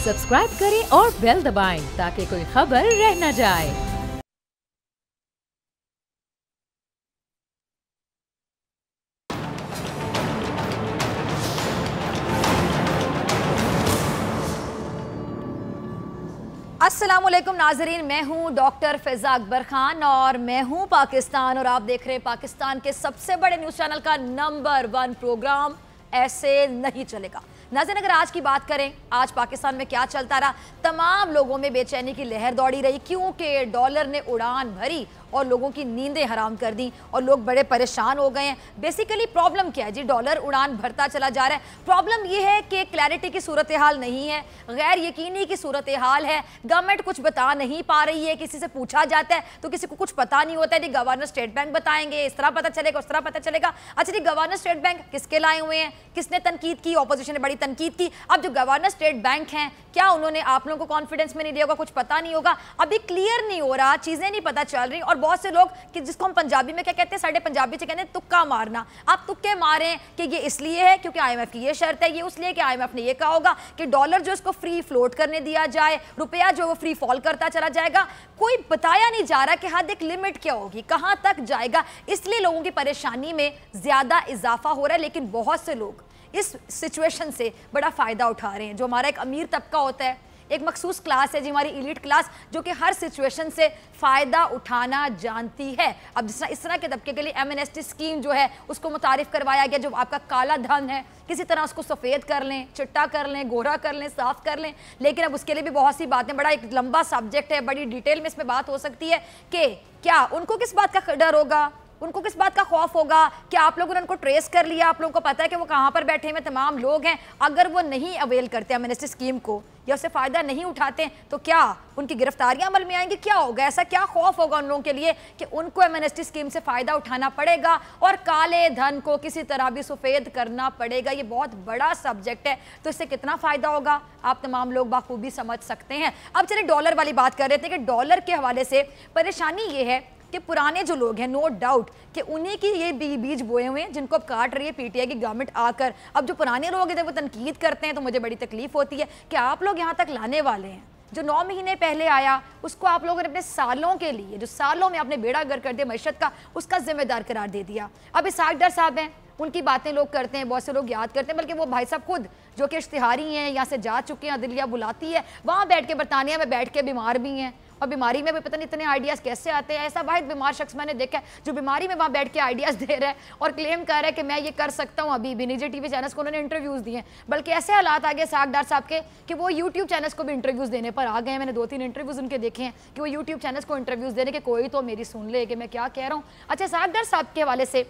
Subscribe करें और bell दबाएं ताकि कोई खबर रह न जाए। अस्सलामुअलैकुम नाजरीन, मैं हूं डॉक्टर फ़िज़ा अकबर खान और मैं हूं पाकिस्तान और आप देख रहे हैं पाकिस्तान के सबसे बड़े न्यूज़ चैनल का नंबर 1 प्रोग्राम ऐसे नहीं चलेगा। नाज़रीन, अगर आज की बात करें, आज पाकिस्तान में क्या चलता रहा, तमाम लोगों में बेचैनी की लहर दौड़ी रही क्योंकि डॉलर ने उड़ान भरी और लोगों की नींदें हराम कर दी और लोग बड़े परेशान हो गए हैं। बेसिकली प्रॉब्लम क्या है जी? डॉलर उड़ान भरता चला जा रहा है। प्रॉब्लम यह है कि क्लैरिटी की सूरत हाल नहीं है, गैर यकीनी की सूरत हाल है। गवर्नमेंट कुछ बता नहीं पा रही है, किसी से पूछा जाता है तो किसी को कुछ पता नहीं होता है। जी गवर्नर स्टेट बैंक बताएंगे, इस तरह पता चलेगा, उस तरह पता चलेगा। अच्छा जी, गवर्नर स्टेट बैंक किसके लाए हुए हैं, किसने तनकीद की? ऑपोजिशन ने बड़ी तनकीद की। अब जो गवर्नर स्टेट बैंक हैं, क्या उन्होंने आप लोगों को कॉन्फिडेंस में नहीं दिया होगा? कुछ पता नहीं होगा, अभी क्लियर नहीं हो रहा, चीजें नहीं पता चल रही। और बहुत से लोग कि जिसको हम पंजाबी में क्या कहते हैं, साढ़े पंजाबी से कहते हैं तुक्का मारना। आप तुक्के मारें कि ये इसलिए है क्योंकि आईएमएफ की ये शर्त है, ये उसलिए कि आईएमएफ ने ये कहा होगा कि डॉलर जो इसको फ्री फ्लोट करने दिया जाए, रुपया जो वो फ्री फॉल करता चला जाएगा। कोई बताया नहीं जा रहा कि हद एक लिमिट क्या होगी, कहां तक जाएगा। इसलिए लोगों की परेशानी में ज्यादा इजाफा हो रहा है। लेकिन बहुत से लोग इस सिचुएशन से बड़ा फायदा उठा रहे हैं। जो हमारा एक अमीर तबका होता है, एक मखसूस क्लास है जी, हमारी इलीट क्लास, जो कि हर सिचुएशन से फ़ायदा उठाना जानती है। अब जिस तरह इस तरह के तबके के लिए एमनेस्टी स्कीम जो है उसको मुतारिफ करवाया गया। जो आपका काला धन है किसी तरह उसको सफ़ेद कर लें, चिट्टा कर लें, गोरा कर लें, साफ़ कर लें। लेकिन अब उसके लिए भी बहुत सी बातें, बड़ा एक लंबा सब्जेक्ट है, बड़ी डिटेल में इसमें बात हो सकती है कि क्या उनको किस बात का डर होगा, उनको किस बात का खौफ होगा। क्या आप लोगों ने उनको ट्रेस कर लिया, आप लोगों को पता है कि वो कहाँ पर बैठे हुए तमाम लोग हैं। अगर वो नहीं अवेल करते एमनेस्टी स्कीम को या उससे फ़ायदा नहीं उठाते तो क्या उनकी गिरफ्तारियां अमल में आएंगी? क्या होगा? ऐसा क्या खौफ होगा उन लोगों के लिए कि उनको एमनेस्टी स्कीम से फ़ायदा उठाना पड़ेगा और काले धन को किसी तरह भी सफ़ेद करना पड़ेगा। ये बहुत बड़ा सब्जेक्ट है, तो इससे कितना फ़ायदा होगा आप तमाम लोग बाखूबी समझ सकते हैं। अब चलिए डॉलर वाली बात कर रहे थे कि डॉलर के हवाले से परेशानी ये है कि पुराने जो लोग हैं, नो डाउट कि उन्हीं की ये बीज बोए हुए हैं जिनको अब काट रही है पीटीआई की गवर्नमेंट आकर। अब जो पुराने लोग हैं वो तनकीद करते हैं तो मुझे बड़ी तकलीफ होती है कि आप लोग यहाँ तक लाने वाले हैं जो 9 महीने पहले आया, उसको आप लोगों ने अपने सालों के लिए, जो सालों में आपने बेड़ा गर्क कर दिया मैशत का, उसका जिम्मेदार करार दे दिया। अब इसाक डर साहब हैं, उनकी बातें लोग करते हैं, बहुत से लोग याद करते हैं, बल्कि वो भाई साहब खुद जो कि इश्तिहारी हैं, यहाँ से जा चुके हैं, दिल्लिया बुलाती है, वहाँ बैठ के बरतानिया में बैठ के बीमार भी हैं और बीमारी में भी पता नहीं इतने आइडियाज़ कैसे आते हैं। ऐसा वाहिद बीमार शख्स मैंने देखा है जो बीमारी में वहाँ बैठ के आइडियाज़ दे रहा है और क्लेम कर रहा है कि मैं ये कर सकता हूँ। अभी भी निजी टीवी चैनल्स को उन्होंने इंटरव्यूज़ दिए हैं, बल्कि ऐसे हालात आ गए साक डार साहब के कि वो यूट्यूब चैनल्स को भी इंटरव्यूज़ देने पर आ गए हैं। मैंने 2-3 इंटरव्यूज़ उनके देखे हैं कि वो यूट्यूब चैनल्स को इंटरव्यूज़ देने के कोई तो मेरी सुन ले कि मैं क्या कह रहा हूँ। अच्छा, साक डार साहब के हवाले से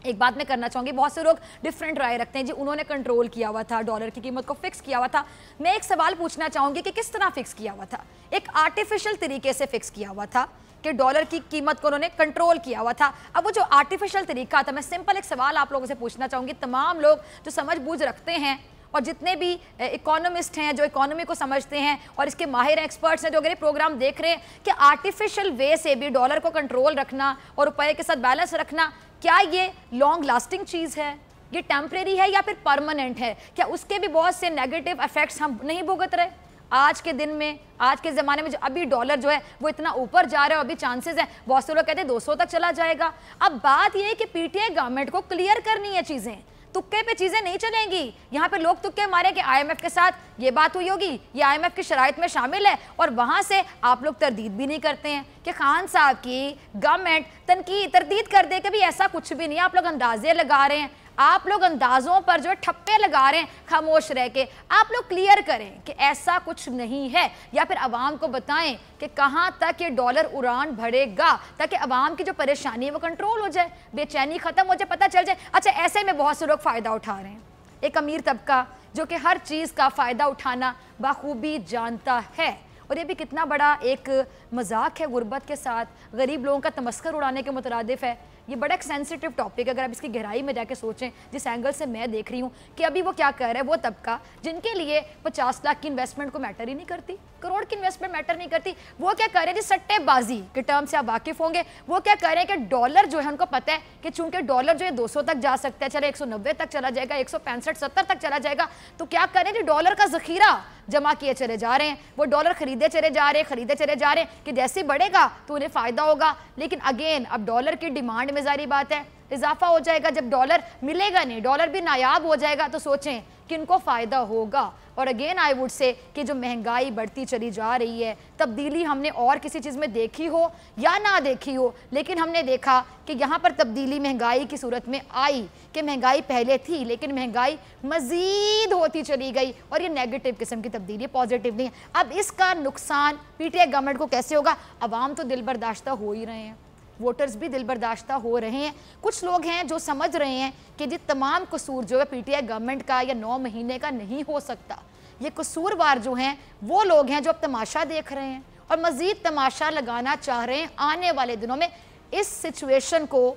एक बात मैं करना चाहूँगी, बहुत से लोग डिफरेंट राय रखते हैं जी, उन्होंने कंट्रोल किया हुआ था, डॉलर की कीमत को फिक्स किया हुआ था। मैं एक सवाल पूछना चाहूँगी कि किस तरह फिक्स किया हुआ था? एक आर्टिफिशियल तरीके से फिक्स किया हुआ था कि डॉलर की कीमत को उन्होंने कंट्रोल किया हुआ था। अब वो जो आर्टिफिशियल तरीका था, मैं सिंपल एक सवाल आप लोगों से पूछना चाहूँगी, तमाम लोग जो समझ बूझ रखते हैं और जितने भी इकोनॉमिस्ट हैं जो इकोनॉमी को समझते हैं और इसके माहिर एक्सपर्ट्स हैं जो अगर ये प्रोग्राम देख रहे हैं कि आर्टिफिशियल वे से भी डॉलर को कंट्रोल रखना और रुपये के साथ बैलेंस रखना, क्या ये लॉन्ग लास्टिंग चीज़ है, ये टेम्परेरी है या फिर परमानेंट है? क्या उसके भी बहुत से नेगेटिव इफेक्ट्स हम नहीं भुगत रहे आज के दिन में, आज के ज़माने में? जो अभी डॉलर जो है वो इतना ऊपर जा रहा है, अभी चांसेस हैं, बहुत से लोग कहते हैं 200 तक चला जाएगा। अब बात यह है कि पीटीआई गवर्नमेंट को क्लियर करनी है चीज़ें, तुक्के पे चीजें नहीं चलेंगी। यहाँ पे लोग तुक्के मारे कि आईएमएफ के साथ ये बात हुई होगी, ये आईएमएफ की शराइत में शामिल है, और वहां से आप लोग तरदीद भी नहीं करते हैं कि खान साहब की गवर्नमेंट तरदीद कर दे कि भी ऐसा कुछ भी नहीं है। आप लोग अंदाजे लगा रहे हैं, आप लोग अंदाजों पर जो ठप्पे लगा रहे हैं खामोश रह के। आप लोग क्लियर करें कि ऐसा कुछ नहीं है, या फिर अवाम को बताएं कि कहां तक ये डॉलर उड़ान भरेगा, ताकि अवाम की जो परेशानी है वो कंट्रोल हो जाए, बेचैनी खत्म हो जाए, पता चल जाए। अच्छा, ऐसे में बहुत से लोग फ़ायदा उठा रहे हैं। एक अमीर तबका जो कि हर चीज़ का फ़ायदा उठाना बाखूबी जानता है, और ये भी कितना बड़ा एक मजाक है गुर्बत के साथ, गरीब लोगों का तमस्कर उड़ाने के मुतरादिफ है। ये बड़ा एक सेंसिटिव टॉपिक है, अगर आप इसकी गहराई में जाके सोचें, जिस एंगल से मैं देख रही हूँ कि अभी वो क्या कह रहा है, वो तबका जिनके लिए 50 लाख की इन्वेस्टमेंट को मैटर ही नहीं करती, करोड़ की इन्वेस्टमेंट मैटर नहीं करती, वो क्या कर रहे हैं जी, सट्टेबाजी के टर्म से आप वाकिफ होंगे। वो क्या कर रहे हैं कि डॉलर जो है, उनको पता है कि चूंकि डॉलर जो है 200 तक जा सकता है, चले 190 तक चला जाएगा, 165-70 तक चला जाएगा, तो क्या करें जी, डॉलर का जखीरा जमा किए चले जा रहे हैं, वो डॉलर खरीदे चले जा रहे हैं, खरीदे चले जा रहे हैं कि जैसे बढ़ेगा तो उन्हें फ़ायदा होगा। लेकिन अगेन अब डॉलर की डिमांड में जारी बात है इजाफा हो जाएगा, जब डॉलर मिलेगा नहीं, डॉलर भी नायाब हो जाएगा तो सोचें कि इनको फ़ायदा होगा। और अगेन आई वुड से कि जो महंगाई बढ़ती चली जा रही है, तब्दीली हमने और किसी चीज़ में देखी हो या ना देखी हो, लेकिन हमने देखा कि यहाँ पर तब्दीली महंगाई की सूरत में आई कि महंगाई पहले थी लेकिन महंगाई मज़ीद होती चली गई और ये नेगेटिव किस्म की तब्दीली, पॉजिटिव नहीं है। अब इसका नुकसान पीटीआई गवर्नमेंट को कैसे होगा? अवाम तो दिल बर्दाश्ता हो ही रहे हैं, वोटर्स भी दिल बर्दाश्ता हो रहे हैं। कुछ लोग हैं जो समझ रहे हैं कि ये तमाम कसूर जो है पीटीआई गवर्नमेंट का या 9 महीने का नहीं हो सकता। ये कसूरवार जो हैं वो लोग हैं जो अब तमाशा देख रहे हैं और मज़ीद तमाशा लगाना चाह रहे हैं आने वाले दिनों में। इस सिचुएशन को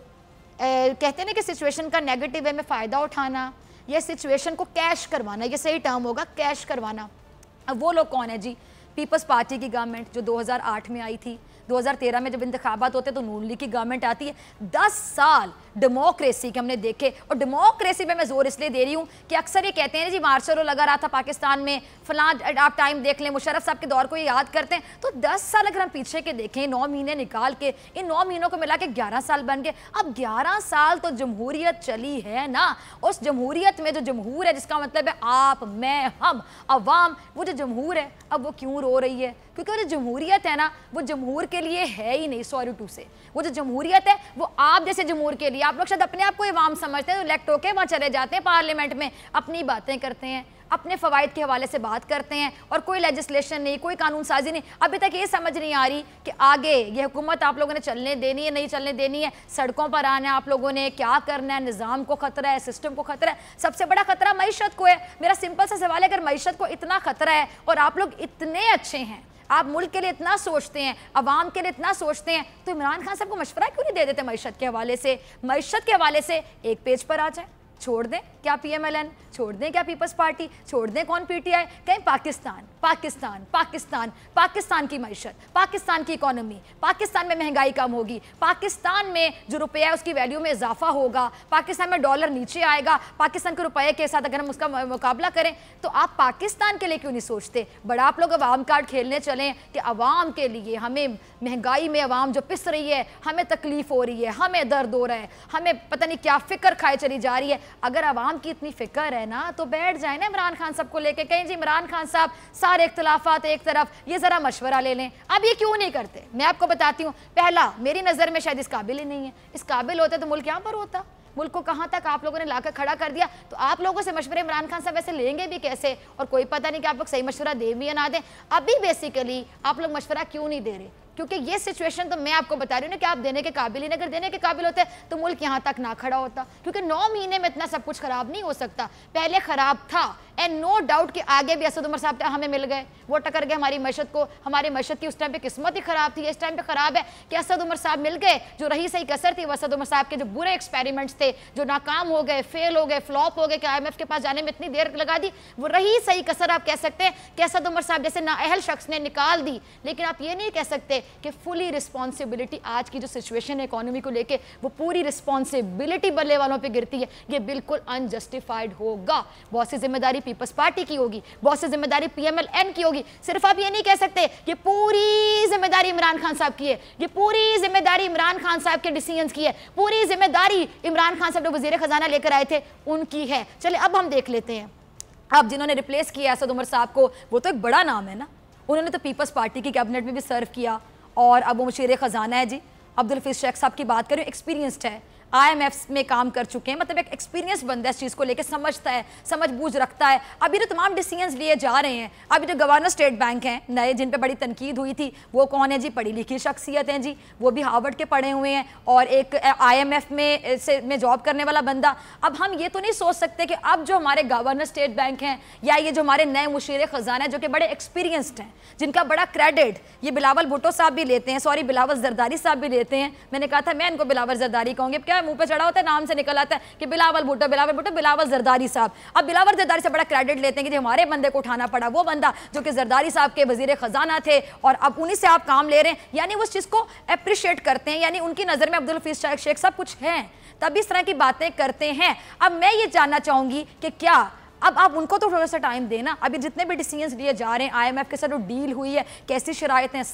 कहते हैं ना कि सिचुएशन का नेगेटिव वे में फ़ायदा उठाना या सिचुएशन को कैश करवाना, ये सही टर्म होगा, कैश करवाना। अब वो लोग कौन है जी? पीपल्स पार्टी की गवर्नमेंट जो 2008 में आई थी, 2013 में जब इंतखाबात होते तो नून लीग की गवर्नमेंट आती है। 10 साल डेमोक्रेसी के हमने देखे। और डेमोक्रेसी पे मैं जोर इसलिए दे रही हूँ कि अक्सर ये कहते हैं जी मार्शल लॉ लगा रहा था पाकिस्तान में, फलां आप टाइम देख लें, मुशर्रफ साहब के दौर को ये याद करते हैं तो 10 साल अगर हम पीछे के देखें, 9 महीने निकाल के, इन 9 महीनों को मिला के 11 साल बन गए। अब 11 साल तो जमहूरियत चली है ना, उस जमहूरियत में जो जमहूर है जिसका मतलब है आप, मैं, हम, अवाम, वो जो जमहूर है अब वो क्यों रो रही है? क्योंकि वो जो जमहूरियत है ना वो जमहूर के लिए है ही नहीं, सॉरी टू से। वो जो जमहूरियत है वो आप जैसे जमहूर के लिए, आप लोग शायद अपने आप को इमाम समझते हैं तो इलेक्ट होके वहाँ चले जाते हैं पार्लियामेंट में, अपनी बातें करते हैं, अपने फ़वाइद के हवाले से बात करते हैं और कोई लेजिस्लेशन नहीं, कोई कानून साजी नहीं। अभी तक ये समझ नहीं आ रही कि आगे ये हुकूमत आप लोगों ने चलने देनी है, नहीं चलने देनी है, सड़कों पर आना है आप लोगों ने, क्या करना है, निज़ाम को ख़तरा है, सिस्टम को ख़तरा है। सबसे बड़ा ख़तरा मईशत को है। मेरा सिंपल सा सवाल है, अगर मईशत को इतना ख़तरा है और आप लोग इतने अच्छे हैं, आप मुल्क के लिए इतना सोचते हैं, अवाम के लिए इतना सोचते हैं, तो इमरान खान साहब को मशवरा क्यों नहीं दे देते मईशत के हवाले से? मईशत के हवाले से एक पेज पर आ जाए, छोड़ दें क्या PMLN, छोड़ दें क्या पीपल्स पार्टी, छोड़ दें कौन PTI, कहीं पाकिस्तान पाकिस्तान पाकिस्तान पाकिस्तान की मईशत, पाकिस्तान की इकोनॉमी, पाकिस्तान में महंगाई कम होगी, पाकिस्तान में जो रुपया है उसकी वैल्यू में इजाफा होगा, पाकिस्तान में डॉलर नीचे आएगा, पाकिस्तान के रुपये के साथ अगर हम उसका मुकाबला करें तो आप पाकिस्तान के लिए क्यों नहीं सोचते? बड़ा आप लोग अवाम कार्ड खेलने चलें कि अवाम के लिए, हमें महंगाई में अवाम जो पिस रही है, हमें तकलीफ हो रही है, हमें दर्द हो रहा है, हमें पता नहीं क्या फ़िक्र खाई चली जा रही है। अगर अवाम की इतनी फ़िक्र है ना तो बैठ जाए ना इमरान खान साहब को लेके, कहीं जी इमरान खान साहब सारे इख्तलाफात एक तरफ, ये ज़रा मशवरा ले लें। अब ये क्यों नहीं करते मैं आपको बताती हूँ। पहला, मेरी नज़र में शायद इस काबिल ही नहीं है। इस काबिल होते तो मुल्क यहाँ पर होता, मुल्क को कहाँ तक आप लोगों ने लाकर खड़ा कर दिया। तो आप लोगों से मशवरे इमरान खान साहब वैसे लेंगे भी कैसे, और कोई पता नहीं कि आप लोग सही मशवरा दें भी या ना दें। अभी बेसिकली आप लोग मशवरा क्यों नहीं दे रहे? क्योंकि ये सिचुएशन तो मैं आपको बता रही हूँ ना कि आप देने के काबिल ही नहीं। अगर देने के काबिल होते तो मुल्क यहाँ तक ना खड़ा होता, क्योंकि 9 महीने में इतना सब कुछ खराब नहीं हो सकता। पहले खराब था एंड नो डाउट कि आगे भी असद उमर साहब हमें मिल गए, वो टकर गए हमारी मईशत को। हमारी मईशत की उस टाइम पे किस्मत ही खराब थी, इस टाइम पे खराब है कि असद उमर साहब मिल गए। जो रही सही कसर थी वो असद उमर साहब के जो बुरे एक्सपेरिमेंट्स थे, जो नाकाम हो गए, फेल हो गए, फ्लॉप हो गए, कि IMF के पास जाने में इतनी देर लगा दी, वो रही सही कसर आप कह सकते हैं कि असद उमर साहब जैसे नाअहल शख्स ने निकाल दी। लेकिन आप ये नहीं कह सकते कि फुली रिस्पॉन्सिबिलिटी आज की जो सिचुएशन है इकोनॉमी को लेके, वो पूरी रिस्पॉन्सिबिलिटी बल्ले वालों पे गिरती है। ये बिल्कुल अनजस्टिफाइड होगा। बहुत सी जिम्मेदारी पीपल्स पार्टी की होगी, बहुत सी जिम्मेदारी PMLN की होगी। सिर्फ आप ये नहीं कह सकते ये पूरी जिम्मेदारी इमरान खान साहब की है, ये पूरी जिम्मेदारी इमरान खान साहब के डिसीजंस की है, पूरी जिम्मेदारी इमरान खान साहब जो वजीर खजाना लेकर आए थे उनकी है। चले अब हम देख लेते हैं, अब जिन्होंने रिप्लेस किया असद उमर साहब को, वो तो एक बड़ा नाम है ना, उन्होंने तो पीपल्स पार्टी की कैबिनेट में भी सर्व किया और अब वो मुशीर खजाना है जी। अब्दुल हफीज शेख साहब की बात करें, एक्सपीरियंस्ड है, IMF में काम कर चुके हैं, मतलब एक एक्सपीरियंस बंदा इस चीज़ को लेकर समझता है, समझ बूझ रखता है। अभी जो तमाम डिसीजंस लिए जा रहे हैं, अभी जो गवर्नर स्टेट बैंक हैं नए, जिन पे बड़ी तनकीद हुई थी, वो कौन है जी? पढ़ी लिखी शख्सियत हैं जी, वो भी हार्वर्ड के पढ़े हुए हैं और एक IMF में जॉब करने वाला बंदा। अब हम ये तो नहीं सोच सकते कि अब जो हमारे गवर्नर स्टेट बैंक हैं या ये जो हमारे नए मुशीर खजाना जो कि बड़े एक्सपीरियंस्ड हैं, जिनका बड़ा क्रेडिट ये बिलावल भुट्टो साहब भी लेते हैं, सॉरी बिलावल जरदारी साहब भी लेते हैं। मैंने कहा था मैं इनको बिलावल जरदारी कहूँगी, क्या मुंह पे चढ़ा होता है, नाम से निकल आता है कि बिलावल भुट्टो बिलावल जरदारी साहब। अब बिलावल जरदारी से बड़ा क्रेडिट लेते हैं कि हमारे बंदे को उठाना पड़ा, वो बंदा जो कि जरदारी साहब के वजीर खजाना थे और अब उन्हीं से आप काम ले रहे हैं, यानी वो उस चीज़ को अप्रिशिएट करते हैं, यानी उनकी नज़र में अब्दुल हफीज शेख साहब कुछ हैं, तब इस तरह की बातें करते हैं। अब मैं ये जानना चाहूँगी कि क्या अब आप उनको तो थोड़ा सा टाइम देना। अभी जितने भी डिसीजंस लिए जा रहे हैं, IMF के साथ जो डील हुई है, कैसी शराइतें हैं,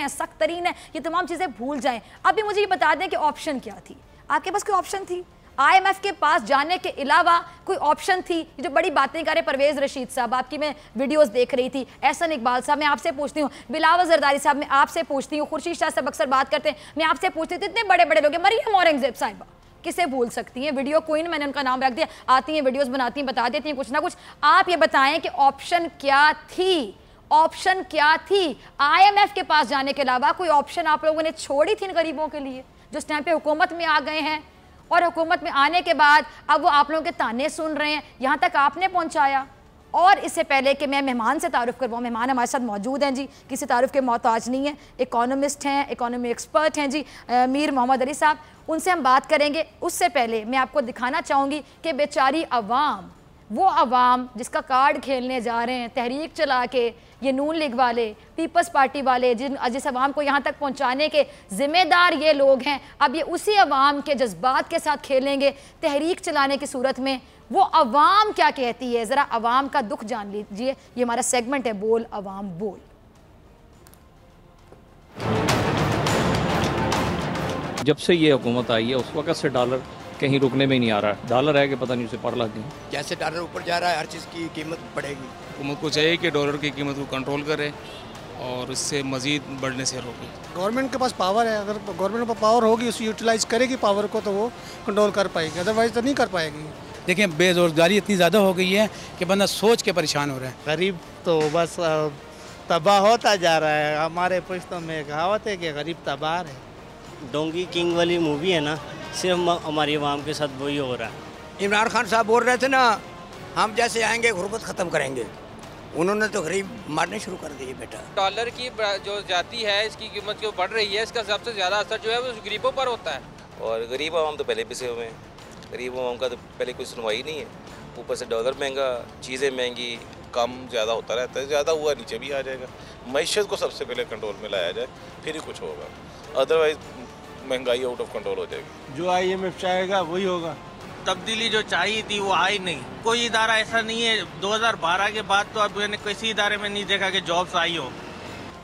सख्त तरीन है, ये तमाम चीज़ें भूल जाएं। अभी मुझे ये बता दें कि ऑप्शन क्या थी, आपके पास कोई ऑप्शन थी? IMF के पास जाने के अलावा कोई ऑप्शन थी? ये जो बड़ी बातें कर रहे परवेज रशीद साहब, आपकी मैं वीडियोस देख रही थी, एहसन इकबाल साहब मैं आपसे पूछती हूँ, बिलावल जरदारी साहब मैं आपसे पूछती हूँ, खुर्शीद शाह साहब अक्सर बात करते हैं, मैं आपसे पूछती हूँ, इतने बड़े बड़े लोग हैं, मरियम औरंगजेब साहिबा किसे भूल सकती हैं, वीडियो क्वीन मैंने उनका नाम रख दिया, आती हैं वीडियोस बनाती हैं, बता देती हैं कुछ ना कुछ। आप ये बताएं कि ऑप्शन क्या थी, ऑप्शन क्या थी? IMF के पास जाने के अलावा कोई ऑप्शन आप लोगों ने छोड़ी थी इन गरीबों के लिए जो इस टाइम पे हुकूमत में आ गए हैं, और हुकूमत में आने के बाद अब वो आप लोगों के ताने सुन रहे हैं, यहाँ तक आपने पहुँचाया। और इससे पहले कि मैं मेहमान से तारुफ करवाऊँ, मेहमान हमारे साथ मौजूद हैं जी, किसी तारुफ के मोहताज नहीं है, इकोनॉमिस्ट हैं, इकोनॉमी एक्सपर्ट हैं जी, मीर मोहम्मद अली साहब, उनसे हम बात करेंगे। उससे पहले मैं आपको दिखाना चाहूँगी कि बेचारी अवाम, वो अवाम जिसका कार्ड खेलने जा रहे हैं तहरीक चला के, ये नून लीग वाले, पीपल्स पार्टी वाले, जिस अवाम को यहाँ तक पहुँचाने के ज़िम्मेदार ये लोग हैं, अब ये उसी अवाम के जज्बात के साथ खेलेंगे तहरीक चलाने की सूरत में। वो अवाम क्या कहती है, ज़रा अवाम का दुख जान लीजिए। ये हमारा सेगमेंट है बोल अवाम बोल। जब से ये हुकूमत आई है उस वक्त से डॉलर कहीं रुकने में ही नहीं आ रहा है। डॉलर है कि पता नहीं उसे पर लग गई। जैसे डॉलर ऊपर जा रहा है हर चीज़ की कीमत बढ़ेगी। हुकूमत को चाहिए कि डॉलर की कीमत को कंट्रोल करे और इससे मज़ीद बढ़ने से रोके। गवर्नमेंट के पास पावर है, अगर गवर्नमेंट के पास पावर होगी, उसे यूटिलाइज करेगी पावर को, तो वो कंट्रोल कर पाएगी, अदरवाइज तो नहीं कर पाएगी। देखिए बेरोज़गारी इतनी ज़्यादा हो गई है कि बंदा सोच के परेशान हो रहा है। गरीब तो बस तबाह होता जा रहा है। हमारे पुश्तों में कहावत है कि गरीब तबाह है। डोंगी किंग वाली मूवी है ना, सिर्फ हमारी आवाम के साथ वही हो रहा है। इमरान खान साहब बोल रहे थे ना, हम जैसे आएंगे गुर्बत ख़त्म करेंगे, उन्होंने तो गरीब मारने शुरू कर दिए। बेटा डॉलर की जो जाती है, इसकी कीमत जो बढ़ रही है, इसका सबसे ज़्यादा असर जो है वो गरीबों पर होता है। और गरीब आवाम तो पहले पिसे हुए हैं, गरीब आवाम का तो पहले कोई सुनवाई नहीं है। ऊपर से डॉलर महंगा, चीज़ें महंगी, कम ज़्यादा होता रहता है, ज़्यादा हुआ नीचे भी आ जाएगा। मईशत को सबसे पहले कंट्रोल में लाया जाए, फिर ही कुछ होगा, अदरवाइज महंगाई आउट ऑफ कंट्रोल हो जाएगी। जो IMF चाहेगा वही होगा। तब्दीली जो चाहिए थी वो आई नहीं। कोई इदारा ऐसा नहीं है 2012 के बाद तो अब मैंने किसी इदारे में नहीं देखा कि जॉब्स आई हो।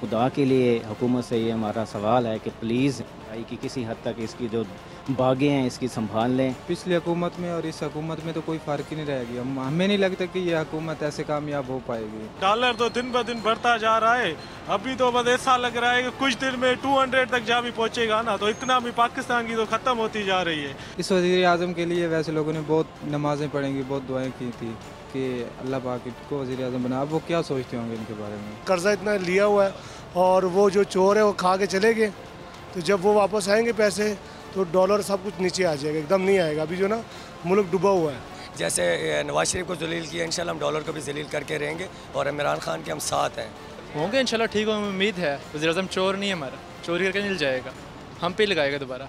खुदा के लिए हुकूमत से ये हमारा सवाल है कि प्लीज़ आई कि किसी हद तक इसकी जो बागें हैं इसकी संभाल लें। पिछली हुकूमत में और इस हुकूमत में तो कोई फ़र्क ही नहीं रहेगी। हमें नहीं लगता कि ये हुकूमत ऐसे कामयाब हो पाएगी। डॉलर तो दिन ब दिन बढ़ता जा रहा है। अभी तो बस ऐसा लग रहा है कि कुछ दिन में 200 तक जा भी पहुँचेगा ना, तो इकनॉमी पाकिस्तान की तो ख़त्म होती जा रही है। इस वज़ीर आज़म के लिए वैसे लोगों ने बहुत नमाज़ें पढ़ेंगी, बहुत दुआएँ की थी कि अल्लाह पाक को वज़ीर आज़म बना। अब वो क्या सोचते होंगे इनके बारे में? कर्जा इतना लिया हुआ है और वो जो चोर है वो खा के चले गए, तो जब वो वापस आएंगे पैसे तो डॉलर सब कुछ नीचे आ जाएगा, एकदम नहीं आएगा। अभी जो ना मुल्क डूबा हुआ है। जैसे नवाज शरीफ को जलील किया, इंशाल्लाह हम डॉलर को भी जलील करके रहेंगे और इमरान खान के हम साथ हैं। होंगे इंशाल्लाह ठीक होंगे, उम्मीद है। वज़ीर आज़म चोर नहीं है, हमारा चोरी करके मिल जाएगा, हम पे लगाएगा दोबारा।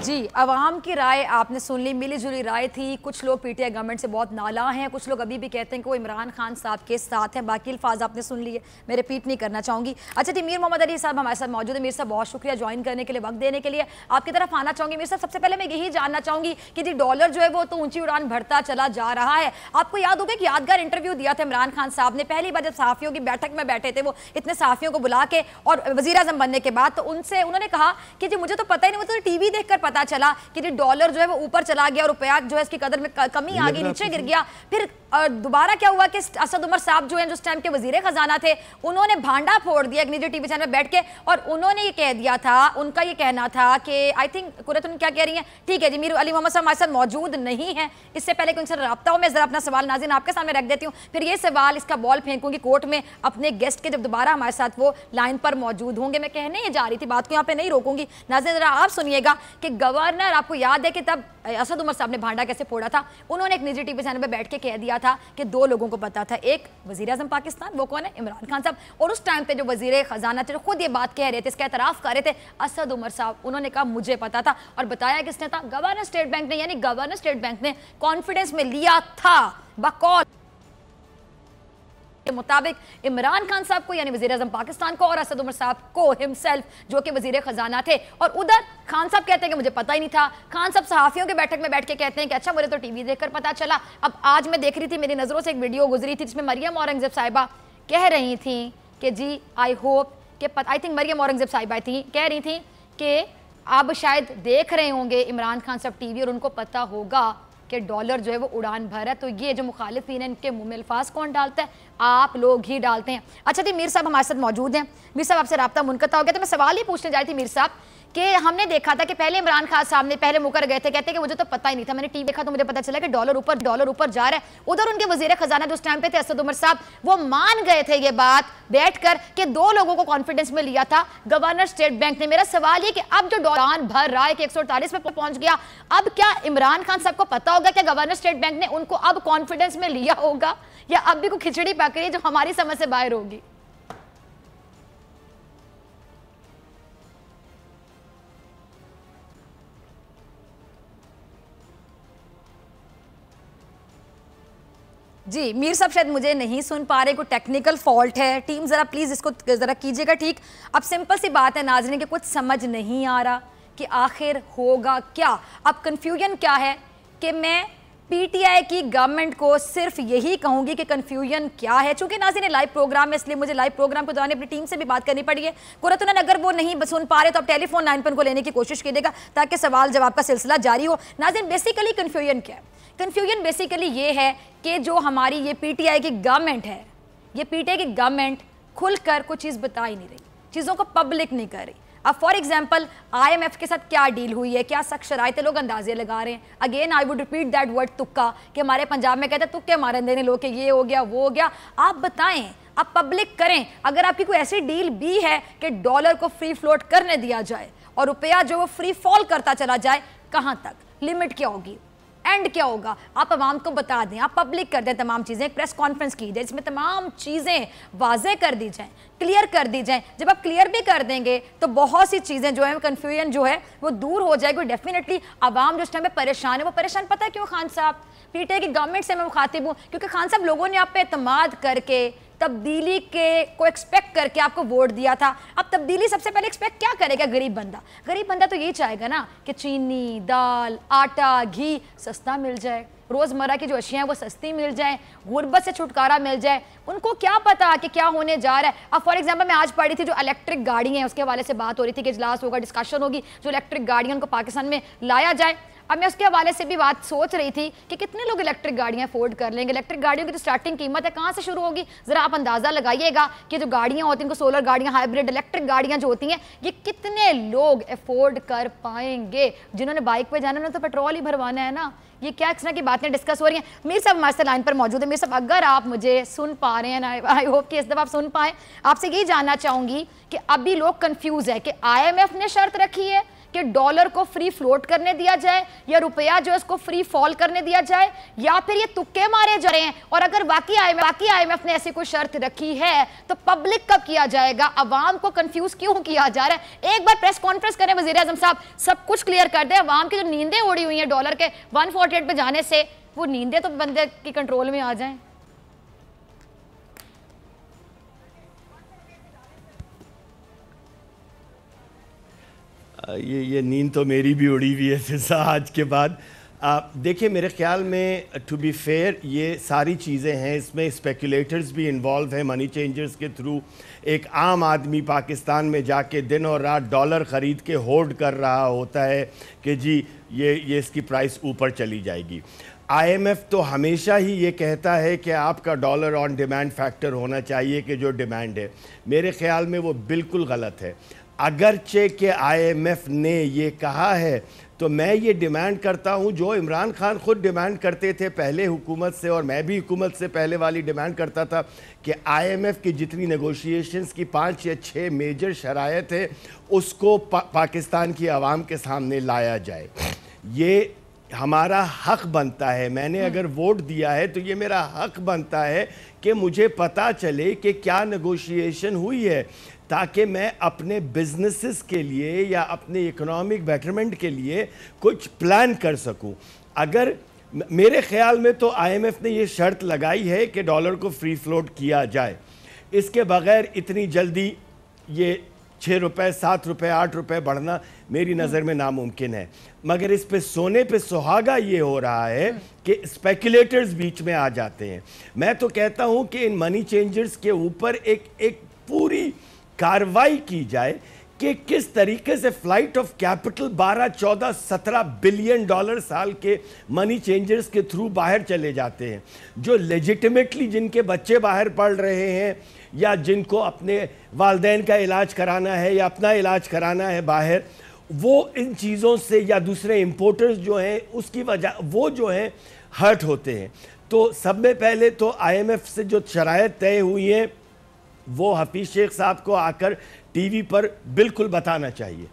जी, अवाम की राय आपने सुन ली, मिली जुली राय थी। कुछ लोग PTI गवर्नमेंट से बहुत नाला हैं, कुछ लोग अभी भी कहते हैं कि वो इमरान खान साहब के साथ हैं। बाकी अल्फाज आपने सुन लिए, मैं रिपीट नहीं करना चाहूँगी। अच्छा जी, मीर मोहम्मद अली साहब हमारे साथ मौजूद है। मीर साहब बहुत शुक्रिया ज्वाइन करने के लिए, वक्त देने के लिए। आपकी तरफ आना चाहूँगी मीर साहब। सबसे पहले मैं यही जानना चाहूँगी कि जी डॉलर जो है वो तो ऊँची उड़ान भरता चला जा रहा है। आपको याद होगा कि यादगार इंटरव्यू दिया था इमरान खान साहब ने पहली बार जब सहाफ़ियों की बैठक में बैठे थे, वो इतने सहाफ़ियों को बुला के, और वज़ीर आज़म बनने के बाद, तो उनसे उन्होंने कहा कि जी मुझे तो पता ही नहीं, मुझे तो TV देख कर पता चला कि डॉलर जो है वो ऊपर चला गया और रुपया जो है इसकी कदर में कमी आ गई, नीचे गिर गया। फिर दोबारा क्या हुआ कि असद उमर साहब जो हैं, जो उस टाइम के वजीर खजाना थे, उन्होंने भांडा फोड़ दिया एक निजी TV चैनल में बैठ के, और उन्होंने ये कह दिया था, उनका ये कहना था कि आई थिंक कुरतुन क्या कह रही हैं, ठीक है जी, मीर अली मोहम्मद साहब हमारे साथ मौजूद नहीं है। इससे पहले कि उनसे रब्ता हो, मैं जरा अपना सवाल नाज़रीन आपके सामने रख देती हूँ, फिर ये सवाल इसका बॉल फेंकूंगी कोर्ट में अपने गेस्ट के, जब दोबारा हमारे साथ वो लाइन पर मौजूद होंगे। मैं कहने ये जा रही थी, बात को यहाँ पे नहीं रोकूंगी। नाज़रीन जरा आप सुनिएगा कि गवर्नर, आपको याद है कि तब असद उमर साहब ने भांडा कैसे फोड़ा था। उन्होंने एक निजी TV चैनल पे बैठ के कह दिया था कि दो लोगों को पता था, एक वजीर आजम पाकिस्तान, वो कौन है, इमरान खान साहब, और उस टाइम पे जो वजीर खजाना थे, जो खुद ये बात कह रहे थे, इसका एतराफ़ कर रहे थे, असद उमर साहब, उन्होंने कहा मुझे पता था। और बताया किसने था? गवर्नर स्टेट बैंक ने, यानी गवर्नर स्टेट बैंक ने कॉन्फिडेंस में लिया था, बकौल के मुताबिक इमरान खान साहब को यानी वज़ीर आज़म पाकिस्तान को और असद उमर साहब को हिमसेल्फ जो कि वज़ीर ख़जाना थे, और उधर खान साहब कहते हैं कि मुझे पता ही नहीं था। खान साहब सहाफ़ियों के बैठक में बैठ के कहते हैं कि अच्छा मुझे तो टीवी देखकर पता चला। अब आज मैं देख रही थी, मेरी नज़रों से एक वीडियो गुजरी थी जिसमें मरियम औरंगज़ेब साहिबा कह रही थी कि जी आई होप कि आई थिंक मरियम औरंगज़ेब साहिबा थी, कह रही थी कि अब शायद देख रहे होंगे इमरान खान साहब टीवी और उनको पता होगा कि डॉलर जो है वो उड़ान भर है। तो ये जो मुखालिफिन है इनके मुंह में अल्फाज कौन डालता है? आप लोग ही डालते हैं। अच्छा जी, मीर साहब हमारे साथ मौजूद हैं। मीर साहब आपसे रब्ता मुनक़ता हो गया, तो मैं सवाल ही पूछने जा रही थी मीर साहब कि हमने देखा था कि पहले इमरान खान साहब ने पहले मुकर गए थे, कहते कि मुझे तो पता ही नहीं था, मैंने टीवी देखा तो मुझे पता चला कि डॉलर ऊपर जा रहा है। उधर उनके वजीर खजाना जो उस टाइम पे थे असद उमर साहब, वो मान गए थे ये बात बैठकर कि 2 लोगों को कॉन्फिडेंस में लिया था गवर्नर स्टेट बैंक ने। मेरा सवाल ये कि अब जो डॉलर भर रहा है कि 148 पे पहुंच गया, अब क्या इमरान खान साहब को पता होगा कि गवर्नर स्टेट बैंक ने उनको अब कॉन्फिडेंस में लिया होगा, या अब भी कोई खिचड़ी पक रही है जो हमारी समझ से बाहर होगी? जी मीर साहब शायद मुझे नहीं सुन पा रहे, कोई टेक्निकल फॉल्ट है। टीम ज़रा प्लीज़ इसको ज़रा कीजिएगा ठीक। अब सिंपल सी बात है नाज़रीन कि कुछ समझ नहीं आ रहा कि आखिर होगा क्या। अब कन्फ्यूजन क्या है कि मैं पीटीआई की गवर्नमेंट को सिर्फ यही कहूंगी कि कन्फ्यूजन क्या है। चूंकि नाज़रीन लाइव प्रोग्राम है इसलिए मुझे लाइव प्रोग्राम के दौरान अपनी टीम से भी बात करनी पड़ी है। कुरतुन अगर वो नहीं सुन पा रहे तो आप टेलीफोन लाइन पर उनको लेने की कोशिश कीजिएगा ताकि सवाल जवाब का सिलसिला जारी हो। नाज़रीन बेसिकली कन्फ्यूजन क्या है? कन्फ्यूजन बेसिकली ये है कि जो हमारी ये पीटीआई की गवर्नमेंट है, ये पीटीआई की गवर्नमेंट खुलकर कोई चीज़ बता ही नहीं रही, चीज़ों को पब्लिक नहीं कर रही। अब फॉर एग्जाम्पल IMF के साथ क्या डील हुई है, क्या सख्त शराइतें, लोग अंदाजे लगा रहे हैं। Again I would repeat that word तुक्का, कि हमारे पंजाब में कहते हैं तुक्के मारे देने लोग कि ये हो गया वो हो गया। आप बताएं, आप पब्लिक करें, अगर आपकी कोई ऐसी डील भी है कि डॉलर को फ्री फ्लोट करने दिया जाए और रुपया जो वो फ्री फॉल करता चला जाए, कहाँ तक लिमिट क्या होगी, एंड क्या होगा, आप आवाम को बता दें, आप पब्लिक कर दें तमाम चीज़ें। एक प्रेस कॉन्फ्रेंस की जाए जिसमें तमाम चीज़ें वाजे कर दी जाएं, क्लियर कर दी जाएं। जब आप क्लियर भी कर देंगे तो बहुत सी चीज़ें जो है, कन्फ्यूजन जो है वो दूर हो जाएगी। डेफिनेटली आवाम जो इस टाइम पे परेशान है, वो परेशान पता है क्यों? खान साहब, पीटीआई की गवर्नमेंट से मैं मुखातिब हूँ, क्योंकि खान साहब लोगों ने आप पे एतमाद करके तब्दीली के को एक्सपेक्ट करके आपको वोट दिया था। अब तब्दीली सबसे पहले एक्सपेक्ट क्या करेगा गरीब बंदा? गरीब बंदा तो यही चाहेगा ना कि चीनी, दाल, आटा, घी सस्ता मिल जाए, रोज़मर्रा की जो अशियाँ हैं वो सस्ती मिल जाए, गुर्बत से छुटकारा मिल जाए। उनको क्या पता कि क्या होने जा रहा है। अब फॉर एग्जांपल मैं आज पढ़ी थी जो इलेक्ट्रिक गाड़ी हैं उसके हवाले से बात हो रही थी कि इजलास होगा, डिस्कशन होगी, जो इलेक्ट्रिक गाड़ियाँ उनको पाकिस्तान में लाया जाए। अब मैं उसके हवाले से भी बात सोच रही थी कि कितने लोग इलेक्ट्रिक गाड़ियाँ अफोर्ड कर लेंगे। इलेक्ट्रिक गाड़ियों की जो स्टार्टिंग कीमत है कहाँ से शुरू होगी? ज़रा आप अंदाज़ा लगाइएगा कि जो गाड़ियाँ होती हैं, इनको सोलर गाड़ियाँ, हाइब्रिड इलेक्ट्रिक गाड़ियाँ जो होती हैं, ये कितने लोग अफोर्ड कर पाएंगे? जिन्होंने बाइक पे जाना, उन्होंने तो पेट्रोल ही भरवाना है ना। ये क्या इस तरह की बातें डिस्कस हो रही हैं। मीर साहब हमारे साथ लाइन पर मौजूद है। मीर साहब अगर आप मुझे सुन पा रहे हैं, आई होप कि इस दफ़ा आप सुन पाएँ, आपसे यही जानना चाहूँगी कि अभी लोग कन्फ्यूज़ है कि IMF ने शर्त रखी है कि डॉलर को फ्री फ्लोट करने दिया जाए या रुपया जो है उसको फ्री फॉल करने दिया जाए, या फिर ये तुक्के मारे जा रहे हैं? और अगर वाकई IMF ने ऐसी कोई शर्त रखी है तो पब्लिक कब किया जाएगा? अवाम को कंफ्यूज क्यों किया जा रहा है? एक बार प्रेस कॉन्फ्रेंस करें वज़ीर आज़म साहब, सब कुछ क्लियर कर दें। अवाम की जो नींदें उड़ी हुई हैं डॉलर के 148 पे जाने से, वो नींदें तो बंदे की कंट्रोल में आ जाएं। ये नींद तो मेरी भी उड़ी हुई है फिजा आज के बाद। देखिए मेरे ख्याल में टू बी फेयर ये सारी चीज़ें हैं, इसमें स्पेकुलेटर्स भी इन्वॉल्व हैं मनी चेंजर्स के थ्रू। एक आम आदमी पाकिस्तान में जाके दिन और रात डॉलर ख़रीद के होल्ड कर रहा होता है कि जी ये इसकी प्राइस ऊपर चली जाएगी। IMF तो हमेशा ही ये कहता है कि आपका डॉलर ऑन डिमांड फैक्टर होना चाहिए कि जो डिमांड है, मेरे ख्याल में वो बिल्कुल गलत है। अगरचे कि IMF ने ये कहा है तो मैं ये डिमांड करता हूँ जो इमरान खान ख़ुद डिमांड करते थे पहले हुकूमत से, और मैं भी हुकूमत से पहले वाली डिमांड करता था कि IMF की जितनी नेगोशिएशंस की 5 या 6 मेजर शराइत है उसको पाकिस्तान की आवाम के सामने लाया जाए। ये हमारा हक बनता है। मैंने अगर वोट दिया है तो ये मेरा हक बनता है कि मुझे पता चले कि क्या नेगोशिएशन हुई है, ताकि मैं अपने बिजनेसेस के लिए या अपने इकोनॉमिक बेटरमेंट के लिए कुछ प्लान कर सकूं। अगर मेरे ख्याल में तो IMF ने ये शर्त लगाई है कि डॉलर को फ्री फ्लोट किया जाए। इसके बगैर इतनी जल्दी ये 6 रुपए, 7 रुपए, 8 रुपए बढ़ना मेरी नज़र में नामुमकिन है। मगर इस पे सोने पे सुहागा ये हो रहा है कि स्पेकुलेटर्स बीच में आ जाते हैं। मैं तो कहता हूं कि इन मनी चेंजर्स के ऊपर एक पूरी कार्रवाई की जाए कि किस तरीके से flight of capital 12, 14, 17 billion dollar साल के मनी चेंजर्स के थ्रू बाहर चले जाते हैं, जो लेजिटिमेटली जिनके बच्चे बाहर पढ़ रहे हैं या जिनको अपने वालदैन का इलाज कराना है या अपना इलाज कराना है बाहर, वो इन चीज़ों से या दूसरे इम्पोर्टर्स जो हैं उसकी वजह वो जो हैं हर्ट होते हैं। तो सब में पहले तो IMF से जो शरायत तय हुई हैं वो हफीज शेख साहब को आकर टीवी पर बिल्कुल बताना चाहिए।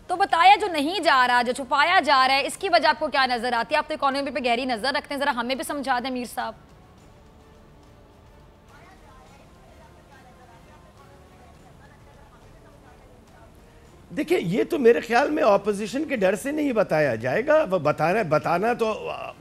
तो बताया जो नहीं जा रहा, जो छुपाया जा रहा है, इसकी वजह आपको क्या नजर आती है? आप तो इकोनॉमी पे गहरी नजर रखते हैं, जरा हमें भी समझा दें मीर साहब। देखिए, ये तो मेरे ख्याल में ऑपोजिशन के डर से नहीं बताया जाएगा। वो बताना तो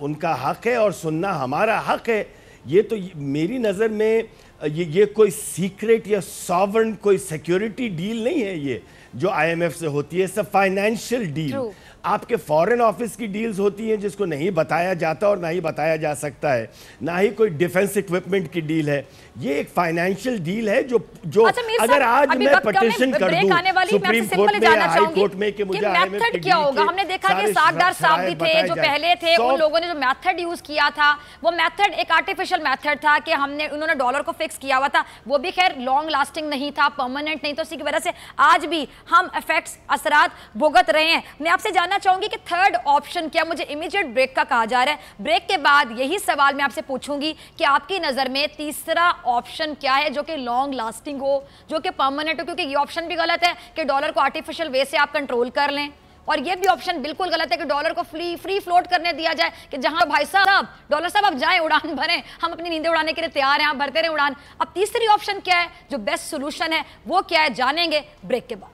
उनका हक है और सुनना हमारा हक है। ये तो मेरी नज़र में ये कोई सीक्रेट या सॉवरेन कोई सिक्योरिटी डील नहीं है ये जो IMF से होती है। सब फाइनेंशियल डील आपके फॉरेन ऑफिस की डील्स होती हैं जिसको नहीं बताया जाता और ना ही बताया जा सकता है, ना ही कोई डिफेंस इक्विपमेंट की डील है। ये एक फाइनेंशियल डील है जो अगर आज मैं पिटीशन कर दूं सुप्रीम कोर्ट में या हाई कोर्ट में कि मुझे मेथड क्या होगा। हमने देखा कि सागदार साहब भी थे जो पहले थे, उन लोगों ने जो मेथड यूज किया था वो मेथड एक आर्टिफिशियल मेथड था कि उन्होंने डॉलर को फिक्स किया हुआ था। वो भी खैर लॉन्ग लास्टिंग नहीं था, परमानेंट नहीं, तो उसी की वजह से आज भी हम इफेक्ट्स असरात भुगत रहे हैं। मैं आपसे जानना चाहूंगी कि थर्ड ऑप्शन क्या? मुझे इमीडिएट ब्रेक का कहा जा रहा है। ब्रेक के बाद यही सवाल मैं आपसे पूछूंगी कि आपकी नजर में तीसरा ऑप्शन क्या है जो कि लॉन्ग लास्टिंग हो, जो कि परमानेंट हो? क्योंकि ये ऑप्शन भी गलत है कि डॉलर को आर्टिफिशियल वे से आप कंट्रोल कर लें, और ये भी ऑप्शन बिल्कुल गलत है कि डॉलर को फ्री फ्लोट करने दिया जाए कि जहां भाई साहब डॉलर साहब आप जाएं उड़ान भरें, हम अपनी नींदें उड़ाने के लिए तैयार हैं, आप भरते रहे उड़ान। अब तीसरी ऑप्शन क्या है, जो बेस्ट सोल्यूशन है वो क्या है, जानेंगे ब्रेक के बाद।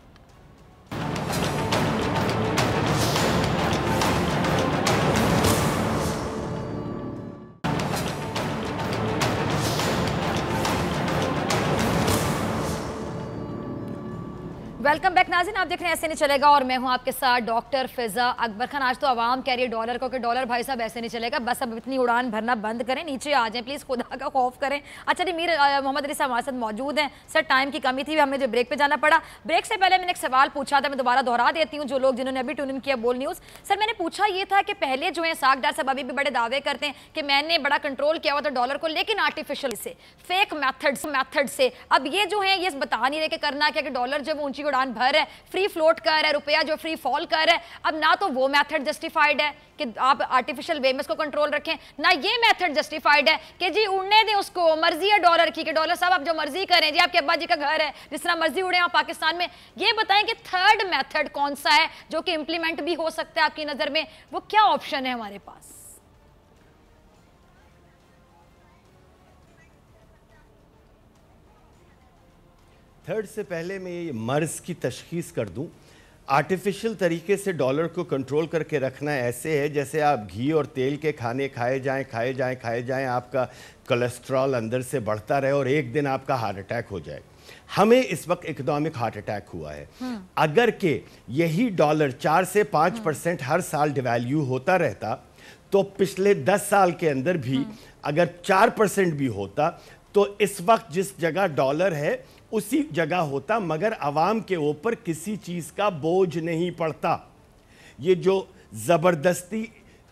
वेलकम बैक नाज़रीन, आप देख रहे हैं ऐसे नहीं चलेगा और मैं हूं आपके साथ डॉक्टर फिजा अकबर खान। आज तो आवाम कह रही है डॉलर को कि डॉलर भाई साहब ऐसे नहीं चलेगा, बस अब इतनी उड़ान भरना बंद करें, नीचे आ जाएं प्लीज़, खुदा का खौफ करें। अच्छा जी, मीर मोहम्मद अली साहब हमारे साथ मौजूद हैं। सर टाइम की कमी थी, हमें जो ब्रेक पे जाना पड़ा। ब्रेक से पहले मैंने एक सवाल पूछा था, मैं दोबारा दोहरा देती हूँ जो लोग जिन्होंने अभी ट्यून इन किया बोल न्यूज़। सर मैंने पूछा ये था कि पहले जो है सागदार साहब अभी भी बड़े दावे करते हैं कि मैंने बड़ा कंट्रोल किया हुआ था डॉलर को, लेकिन आर्टिफिशियल से, फेक मेथड से। अब ये जो है ये बता नहीं रहे कि करना क्या, कि डॉलर जो ऊंची उड़ान भर है, फ्री फ्लोट कर रहा है, रुपया जो फ्री फॉल कर रहा है। अब ना तो वो मेथड जस्टिफाइड है कि आप आर्टिफिशियल वे में इसको कंट्रोल रखें, ना ये मेथड जस्टिफाइड है कि जी उड़ने दें उसको, मर्जी है डॉलर की कि डॉलर साहब आप जो मर्जी करें, जी आपके अब्बा जी का घर है, जिस तरह मर्जी उड़े आप पाकिस्तान में। ये बताएं कि थर्ड मेथड कौन सा है जो कि इंप्लीमेंट भी हो सकता है आपकी नजर में, वो क्या ऑप्शन है हमारे पास? थर्ड से पहले मैं ये मर्ज की तशखीस कर दूं। आर्टिफिशियल तरीके से डॉलर को कंट्रोल करके रखना ऐसे है जैसे आप घी और तेल के खाने खाए जाएं, आपका कोलेस्ट्रॉल अंदर से बढ़ता रहे और एक दिन आपका हार्ट अटैक हो जाए। हमें इस वक्त इकोनॉमिक हार्ट अटैक हुआ है। अगर के यही डॉलर 4 से 5% हर साल डिवैल्यू होता रहता तो पिछले 10 साल के अंदर भी अगर 4% भी होता तो इस वक्त जिस जगह डॉलर है उसी जगह होता, मगर आवाम के ऊपर किसी चीज़ का बोझ नहीं पड़ता। ये जो ज़बरदस्ती